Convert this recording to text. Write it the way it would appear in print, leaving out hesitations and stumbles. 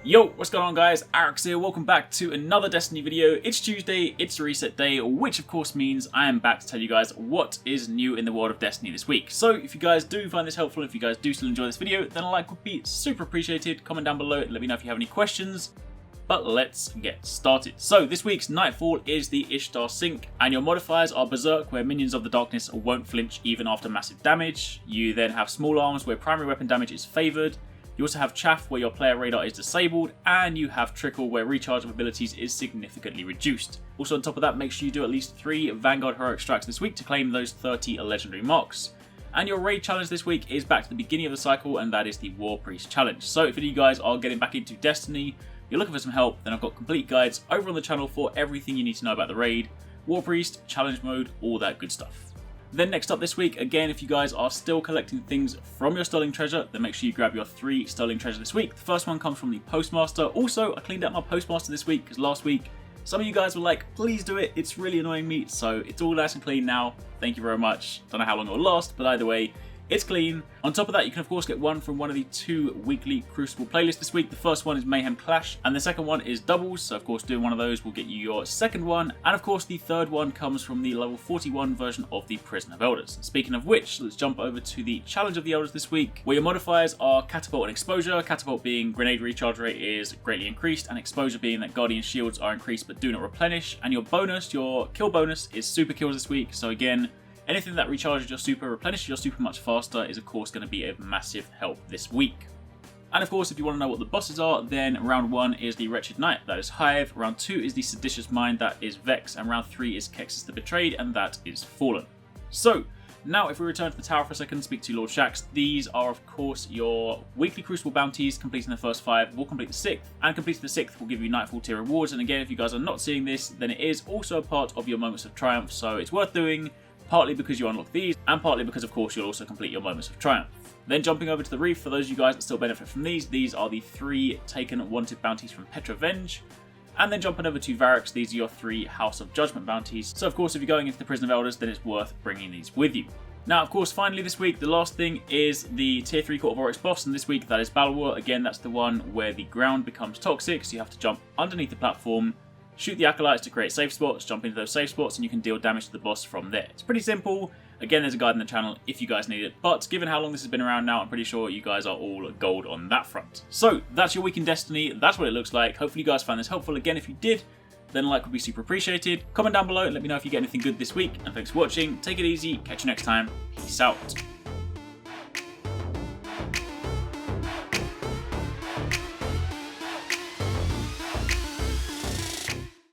Yo, what's going on guys? Arekkz here, welcome back to another Destiny video. It's Tuesday, it's reset day, which of course means I am back to tell you guys what is new in the world of Destiny this week. So if you guys do find this helpful, if you guys do still enjoy this video, then a like would be super appreciated. Comment down below and let me know if you have any questions. But let's get started. So this week's Nightfall is the Ishtar sync, and your modifiers are Berserk, where minions of the darkness won't flinch even after massive damage. You then have Small Arms, where primary weapon damage is favoured. You also have Chaff, where your player radar is disabled, and you have Trickle, where recharge of abilities is significantly reduced. Also on top of that, make sure you do at least 3 Vanguard heroic strikes this week to claim those 30 legendary marks. And your raid challenge this week is back to the beginning of the cycle, and that is the War Priest challenge. So if any of you guys are getting back into Destiny, you're looking for some help, then I've got complete guides over on the channel for everything you need to know about the raid, War Priest, challenge mode, all that good stuff. Then next up this week, again, if you guys are still collecting things from your Sterling Treasure, then make sure you grab your 3 Sterling Treasure this week. The first one comes from the Postmaster. Also, I cleaned out my Postmaster this week because last week some of you guys were like, please do it, it's really annoying me. So it's all nice and clean now. Thank you very much. Don't know how long it will last, but either way, it's clean. On top of that, you can of course get one from one of the 2 weekly Crucible playlists this week. The first one is Mayhem Clash, and the second one is Doubles. So of course, doing one of those will get you your second one. And of course, the third one comes from the level 41 version of the Prison of Elders. Speaking of which, let's jump over to the Challenge of the Elders this week, where your modifiers are Catapult and Exposure. Catapult being grenade recharge rate is greatly increased, and Exposure being that Guardian shields are increased but do not replenish. And your bonus, your kill bonus, is Super Kills this week. So again, anything that recharges your super, replenishes your super much faster is of course going to be a massive help this week. And of course, if you want to know what the bosses are, then round 1 is the Wretched Knight, that is Hive. Round 2 is the Seditious Mind, that is Vex. And round 3 is Kexus the Betrayed, and that is Fallen. So, now if we return to the tower for a second, speak to Lord Shaxx, these are of course your weekly Crucible bounties. Completing the first 5 will complete the 6th, and completing the 6th will give you Nightfall tier rewards. And again, if you guys are not seeing this, then it is also a part of your Moments of Triumph, so it's worth doing. Partly because you unlock these, and partly because of course you'll also complete your Moments of Triumph. Then jumping over to the Reef, for those of you guys that still benefit from these are the 3 Taken Wanted bounties from Petrovenge. And then jumping over to Variks, these are your 3 House of Judgment bounties. So of course if you're going into the Prison of Elders, then it's worth bringing these with you. Now of course finally this week, the last thing is the tier 3 Court of Oryx boss, and this week that is Balor. Again, that's the one where the ground becomes toxic, so you have to jump underneath the platform, shoot the Acolytes to create safe spots, jump into those safe spots, and you can deal damage to the boss from there. It's pretty simple. Again, there's a guide in the channel if you guys need it, but given how long this has been around now, I'm pretty sure you guys are all gold on that front. So that's your week in Destiny. That's what it looks like. Hopefully you guys found this helpful. Again, if you did, then a like would be super appreciated. Comment down below and let me know if you get anything good this week. And thanks for watching. Take it easy. Catch you next time. Peace out.